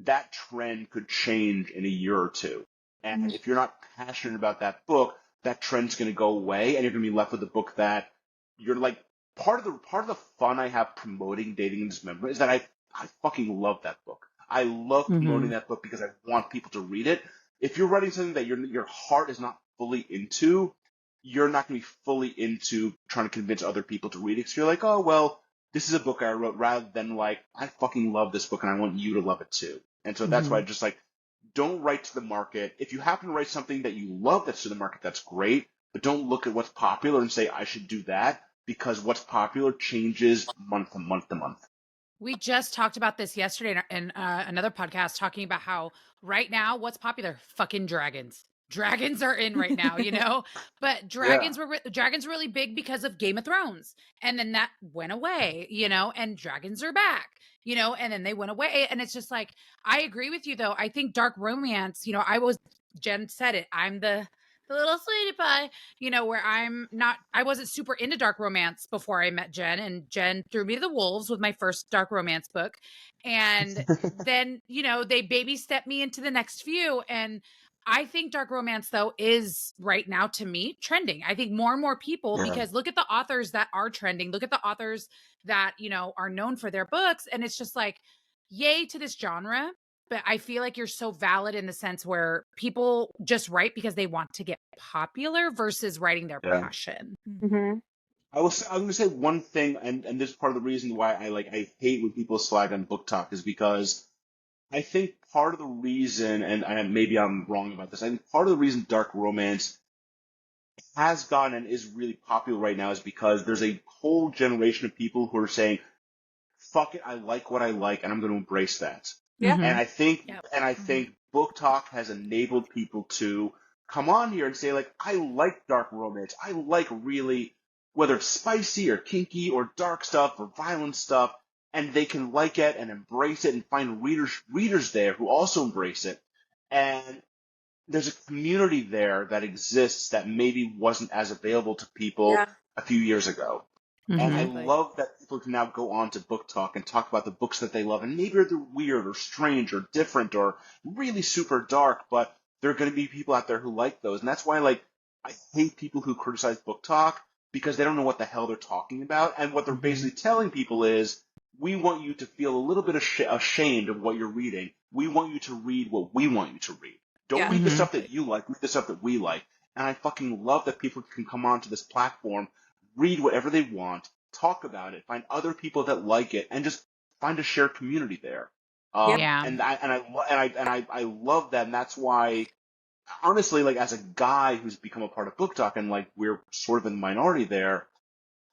that trend could change in a year or two. And if you're not passionate about that book, that trend's going to go away, and you're going to be left with a book that you're like. Part of the fun I have promoting Dating and Dismemberment is that I fucking love that book. I love promoting that book because I want people to read it. If you're writing something that your heart is not fully into, you're not going to be fully into trying to convince other people to read it. So you're like, oh, well, this is a book I wrote, rather than like, I fucking love this book and I want you to love it too. And so that's why I just like, don't write to the market. If you happen to write something that you love that's to the market, that's great. But don't look at what's popular and say, I should do that, because what's popular changes month to month to month. We just talked about this yesterday in another podcast, talking about how right now what's popular? Fucking dragons. Dragons are in right now, you know, but dragons were really big because of Game of Thrones, and then that went away, you know, and dragons are back, you know, and then they went away, and it's just like, I agree with you though. I think dark romance, you know, Jenn said it, I'm the little sweetie pie, you know, where I wasn't super into dark romance before I met Jenn, and Jenn threw me to the wolves with my first dark romance book, and then, you know, they baby stepped me into the next few, and I think dark romance, though, is right now, to me, trending. I think more and more people, because look at the authors that are trending. Look at the authors that, you know, are known for their books. And it's just like, yay to this genre. But I feel like you're so valid in the sense where people just write because they want to get popular versus writing their passion. Mm-hmm. I'm going to say one thing, and this is part of the reason why I hate when people slag on Booktok, is because I think part of the reason, and maybe I'm wrong about this, I think part of the reason dark romance has gotten and is really popular right now is because there's a whole generation of people who are saying, fuck it, I like what I like, and I'm going to embrace that. Yeah. And I think Booktok has enabled people to come on here and say, like, I like dark romance. I like really, whether it's spicy or kinky or dark stuff or violent stuff, and they can like it and embrace it and find readers there who also embrace it. And there's a community there that exists that maybe wasn't as available to people a few years ago. And I love that people can now go on to Booktok and talk about the books that they love. And maybe they're weird or strange or different or really super dark, but there are going to be people out there who like those. And that's why, like, I hate people who criticize Booktok, because they don't know what the hell they're talking about. And what they're basically telling people is, we want you to feel a little bit ashamed of what you're reading. We want you to read what we want you to read. Don't read the stuff that you like, read the stuff that we like. And I fucking love that people can come onto this platform, read whatever they want, talk about it, find other people that like it, and just find a shared community there. And I love that, and that's why, honestly, like, as a guy who's become a part of Booktok, and like we're sort of in the minority there,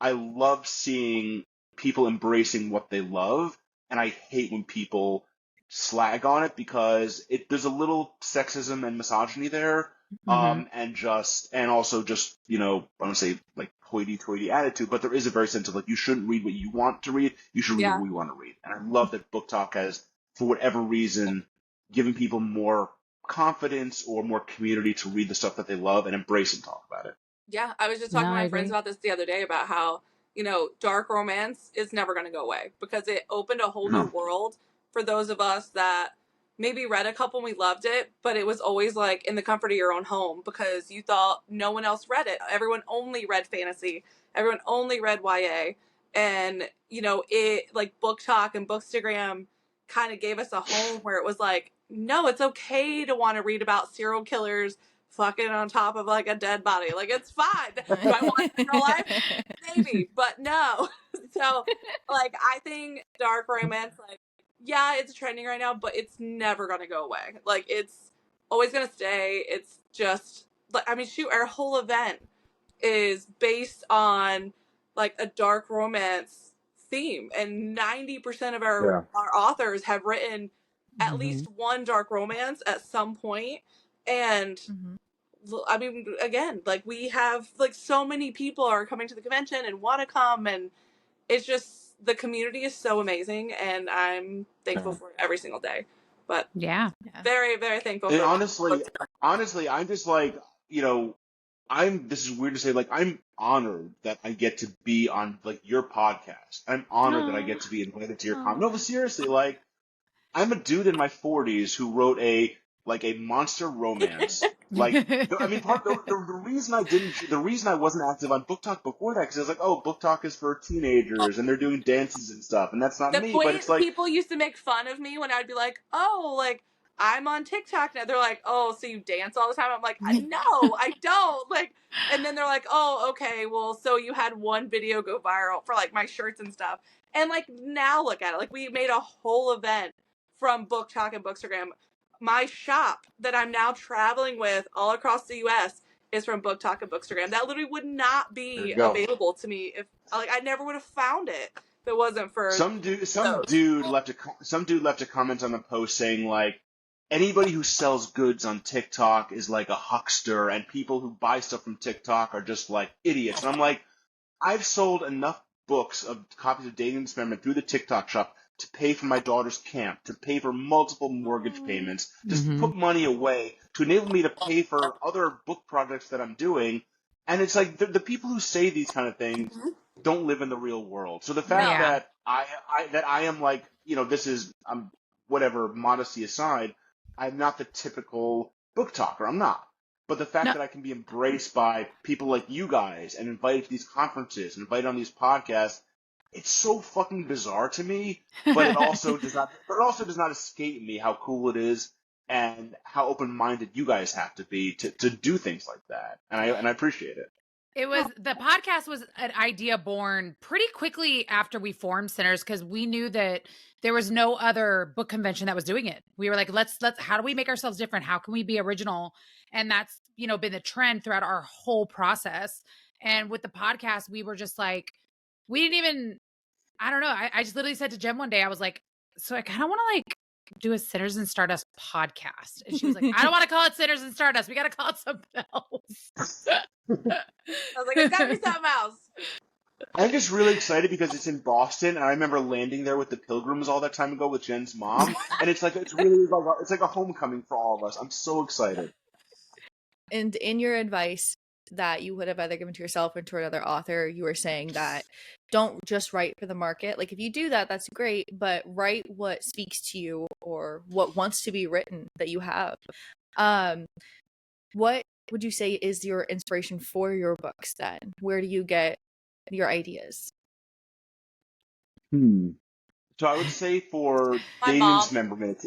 I love seeing people embracing what they love, and I hate when people slag on it, because there's a little sexism and misogyny there, and also just, you know, I don't say like hoity-toity attitude, but there is a very sense of like, you shouldn't read what you want to read, you should read what we want to read. And I love that Booktok has, for whatever reason, given people more confidence or more community to read the stuff that they love and embrace and talk about it. Yeah, I was just talking to my friends about this the other day, about how, you know, dark romance is never going to go away, because it opened a whole new world for those of us that maybe read a couple and we loved it, but it was always like in the comfort of your own home, because you thought no one else read it. Everyone only read fantasy. Everyone only read YA. And, you know, it, like, Booktok and Bookstagram kind of gave us a home where it was like, no, it's okay to want to read about serial killers fucking on top of like a dead body. Like, it's fine. Do I want it in real life? Maybe, but no. So, like, I think dark romance, like, yeah, it's trending right now, but it's never gonna go away. Like, it's always gonna stay. It's just, like, I mean, shoot, our whole event is based on like a dark romance theme, and 90% of our authors have written at least one dark romance at some point. And I mean, again, like, we have, like, so many people are coming to the convention and want to come, and it's just, the community is so amazing, and I'm thankful for it every single day. But very, very thankful. And honestly, I'm just like, you know, this is weird to say, like, I'm honored that I get to be on like your podcast. I'm honored that I get to be invited to your con. No, but seriously, like I'm a dude in my 40s who wrote a monster romance. Like, I mean, the reason I wasn't active on Booktok before that, because I was like, oh, Booktok is for teenagers and they're doing dances and stuff, and that's not me. But it's like people used to make fun of me when I'd be like, oh, like I'm on TikTok now. They're like, oh, so you dance all the time? I'm like, no, I don't. Like, and then they're like, oh, okay, well, so you had one video go viral for like my shirts and stuff, and like now look at it, like we made a whole event from Booktok and Bookstagram. My shop that I'm now traveling with all across the U.S. is from Booktok and Bookstagram. That literally would not be available to me if like I never would have found it if it wasn't for some dude left a comment on the post saying like anybody who sells goods on TikTok is like a huckster, and people who buy stuff from TikTok are just like idiots. And I'm like, I've sold enough books of copies of Dating and Dismemberment through the TikTok shop to pay for my daughter's camp, to pay for multiple mortgage payments, just put money away to enable me to pay for other book projects that I'm doing. And it's like the people who say these kind of things don't live in the real world. So the fact that I am like, you know, this is whatever, modesty aside, I'm not the typical book talker. I'm not. But the fact that I can be embraced by people like you guys and invited to these conferences and invited on these podcasts, it's so fucking bizarre to me. But it also does not. But it also does not escape me how cool it is and how open-minded you guys have to be to do things like that. And I appreciate it. It was the podcast was an idea born pretty quickly after we formed Sinners, because we knew that there was no other book convention that was doing it. We were like, let's how do we make ourselves different? How can we be original? And that's, you know, been the trend throughout our whole process. And with the podcast, we were just like, we didn't even, I don't know. I just literally said to Jen one day, I was like, so I kind of want to like do a Sinners and Stardust podcast. And she was like, I don't want to call it Sinners and Stardust. We got to call it something else. I was like, it's got to be something else. I'm just really excited because it's in Boston, and I remember landing there with the Pilgrims all that time ago with Jen's mom, and it's like it's like a homecoming for all of us. I'm so excited. And in your advice that you would have either given to yourself or to another author, you were saying that don't just write for the market. Like if you do that, that's great, but write what speaks to you or what wants to be written that you have. What would you say is your inspiration for your books then? Where do you get your ideas? So I would say for Dating and Dismemberment,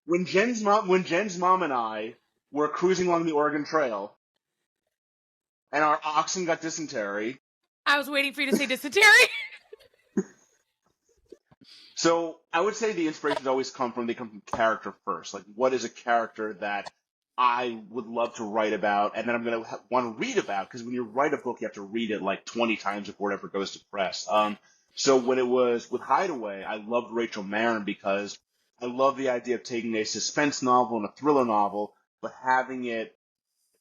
when Jen's mom and I were cruising along the Oregon Trail and our oxen got dysentery. I was waiting for you to say dysentery. So I would say the inspirations always come from character first. Like, what is a character that I would love to write about, and then I'm going to want to read about, because when you write a book, you have to read it like 20 times before it ever goes to press. So when it was with Hideaway, I loved Rachel Marin because I love the idea of taking a suspense novel and a thriller novel, but having it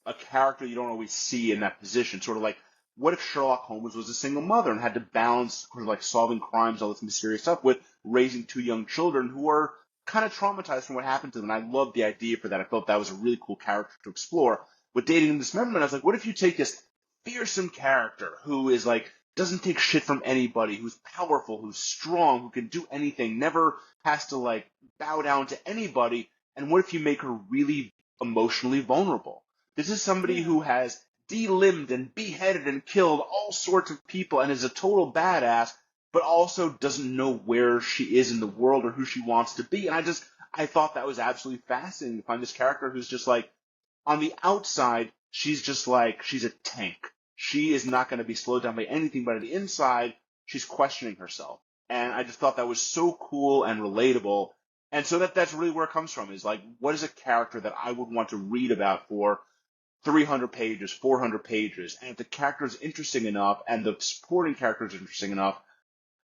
a character you don't always see in that position. Sort of like, what if Sherlock Holmes was a single mother and had to balance sort of like solving crimes, all this mysterious stuff, with raising two young children who are kind of traumatized from what happened to them. And I loved the idea for that. I felt that was a really cool character to explore. With Dating and Dismemberment, I was like, what if you take this fearsome character who is like, doesn't take shit from anybody, who's powerful, who's strong, who can do anything, never has to like bow down to anybody, and what if you make her really emotionally vulnerable? This is somebody who has de-limbed and beheaded and killed all sorts of people and is a total badass, but also doesn't know where she is in the world or who she wants to be. And I thought that was absolutely fascinating to find this character who's just like, on the outside, she's just like, she's a tank. She is not going to be slowed down by anything, but on the inside, she's questioning herself. And I just thought that was so cool and relatable. And so that's really where it comes from, is like, what is a character that I would want to read about for 300 pages, 400 pages? And if the character is interesting enough and the supporting character is interesting enough,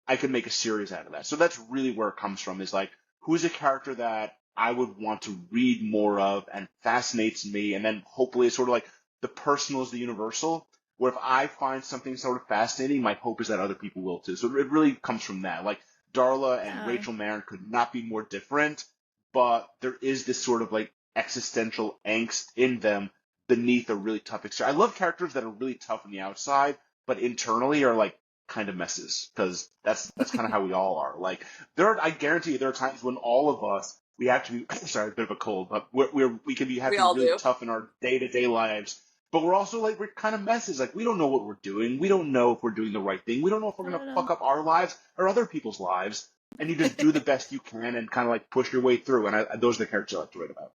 I could make a series out of that. So that's really where it comes from, is like, who's a character that I would want to read more of and fascinates me, and then hopefully it's sort of like the personal is the universal, where if I find something sort of fascinating, my hope is that other people will too. So it really comes from that. Like, Darla and Rachel Marin could not be more different, but there is this sort of like existential angst in them beneath a really tough exterior. I love characters that are really tough on the outside, but internally are like kind of messes, because that's kind of how we all are. Like I guarantee you, there are times when all of us, we have to be, sorry, a bit of a cold, but we can have to be really tough in our day-to-day lives. But we're also like, we're kind of messes. Like, we don't know what we're doing. We don't know if we're doing the right thing. We don't know if we're going to fuck up our lives or other people's lives. And you just do the best you can and kind of like push your way through. And those are the characters I like to write about.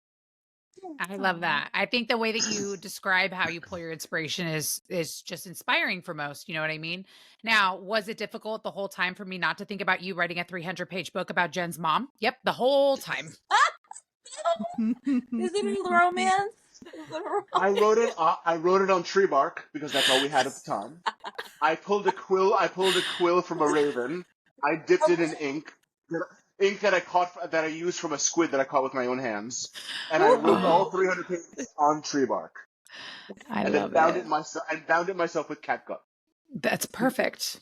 I love that. I think the way that you describe how you pull your inspiration is just inspiring for most. You know what I mean? Now, was it difficult the whole time for me not to think about you writing a 300-page book about Jen's mom? Yep, the whole time. Is it a romance? I wrote it on tree bark because that's all we had at the time. I pulled a quill from a raven. I dipped it in ink that I used from a squid that I caught with my own hands, and I wrote all 300 pages on tree bark. I bound it myself with catgut. That's perfect.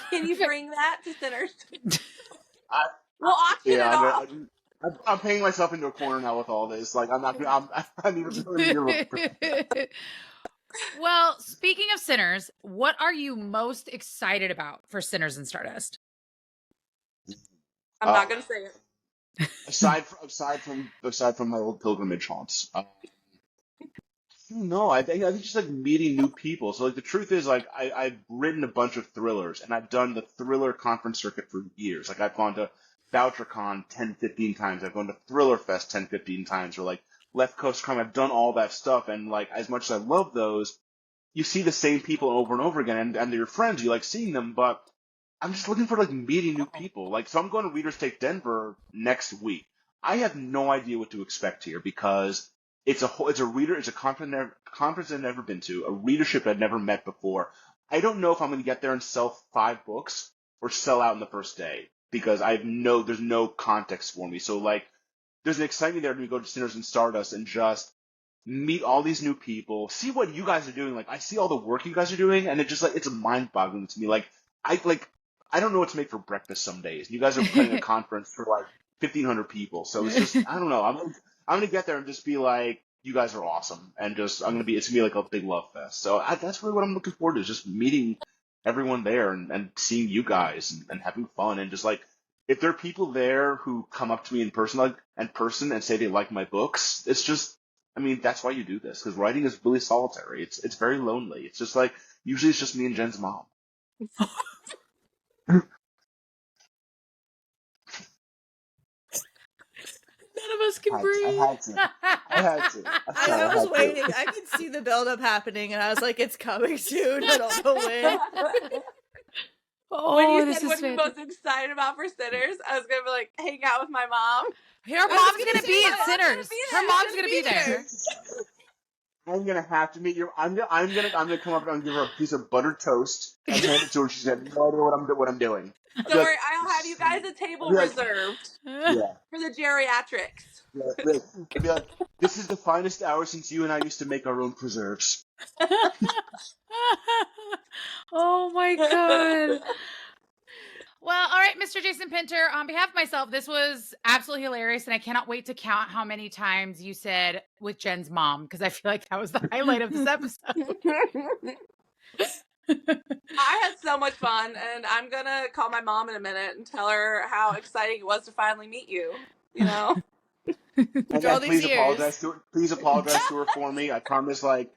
Can you bring that to Sinners? We'll auction it off. I'm paying myself into a corner now with all this. Like, I need to. Well, speaking of Sinners, what are you most excited about for Sinners and Stardust? I'm not going to say it. Aside from my old pilgrimage haunts, I don't know. I think just like meeting new people. So like the truth is, like I've written a bunch of thrillers, and I've done the thriller conference circuit for years. Like I've gone to VoucherCon 10, 15 times. I've gone to Thriller Fest 10, 15 times, or like Left Coast Crime. I've done all that stuff, and like as much as I love those, you see the same people over and over again, and they're your friends. You like seeing them, but I'm just looking for like meeting new people. Like, so I'm going to Readers Take Denver next week. I have no idea what to expect here because it's a conference I've never been to, a readership I've never met before. I don't know if I'm going to get there and sell 5 books or sell out in the first day because there's no context for me. So like, there's an excitement there to go to Sinners and Stardust and just meet all these new people, see what you guys are doing. Like, I see all the work you guys are doing, and it's mind-boggling to me. Like, I don't know what to make for breakfast some days. You guys are planning a conference for like 1,500 people. So it's just, I don't know. I'm going to get there and just be like, you guys are awesome. And just, it's going to be like a big love fest. So that's really what I'm looking forward to, is just meeting everyone there and seeing you guys and having fun. And just like, if there are people there who come up to me in person and say they like my books, it's just, I mean, that's why you do this. Because writing is really solitary. It's very lonely. It's just like, usually it's just me and Jen's mom. None of us can breathe. I had to. I was waiting. I could see the buildup happening, and I was like, "It's coming soon." I don't know when. When you said what you're most excited about for Sinners, I was gonna be like, hang out with my mom. Her mom's gonna be at Sinners. Her mom's gonna be there. I'm gonna have to meet your. I'm gonna come up and give her a piece of buttered toast and hand it to her. She's got no idea what I'm doing. Don't worry, I'll have you guys a table reserved for the geriatrics. Yeah, be like, this is the finest hour since you and I used to make our own preserves. Oh my god. Well, all right, Mr. Jason Pinter, on behalf of myself, this was absolutely hilarious, and I cannot wait to count how many times you said with Jen's mom, because I feel like that was the highlight of this episode. I had so much fun, and I'm gonna call my mom in a minute and tell her how exciting it was to finally meet you. You know, and please apologize to her for me. I promise. Like,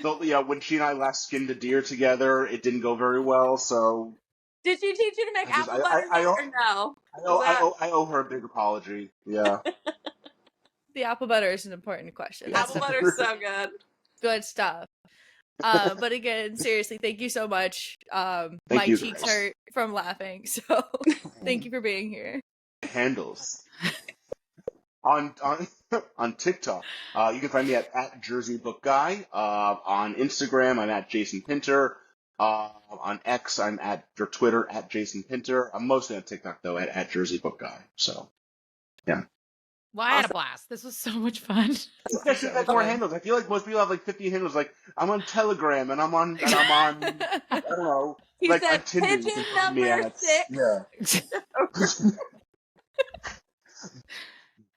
when she and I last skinned a deer together, it didn't go very well. So, did she teach you to make apple butter or no? I owe her a big apology. Yeah. The apple butter is an important question. Apple butter is so good. Good stuff. But again, seriously, thank you so much. My cheeks hurt from laughing, so thank you for being here. Handles on TikTok, you can find me at Jersey Book Guy. On Instagram, I'm at Jason Pinter. On X, I'm or Twitter at Jason Pinter. I'm mostly on TikTok though at Jersey Book Guy. So, yeah. Well, I had a blast. This was so much fun. I should have more handles. I feel like most people have like 50 handles. Like, I'm on Telegram and I'm on I don't know. He like said pigeon number 6. Yeah.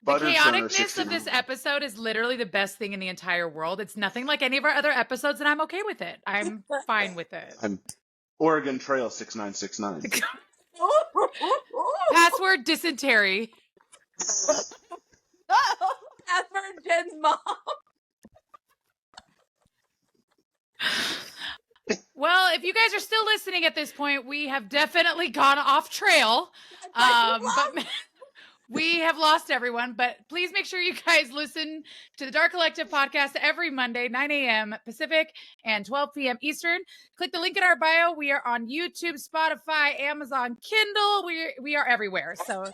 The chaoticness of this episode is literally the best thing in the entire world. It's nothing like any of our other episodes, and I'm okay with it. I'm fine with it. I'm Oregon Trail 6969. Password dysentery. Password Jen's mom. Well, if you guys are still listening at this point, we have definitely gone off trail. But we have lost everyone. But please make sure you guys listen to the Dark Collective podcast every Monday, 9 a.m. Pacific and 12 p.m. Eastern. Click the link in our bio. We are on YouTube, Spotify, Amazon, Kindle. We are everywhere. So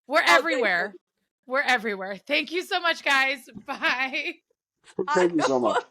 we're everywhere. We're everywhere. Thank you so much, guys. Bye. Thank you so much.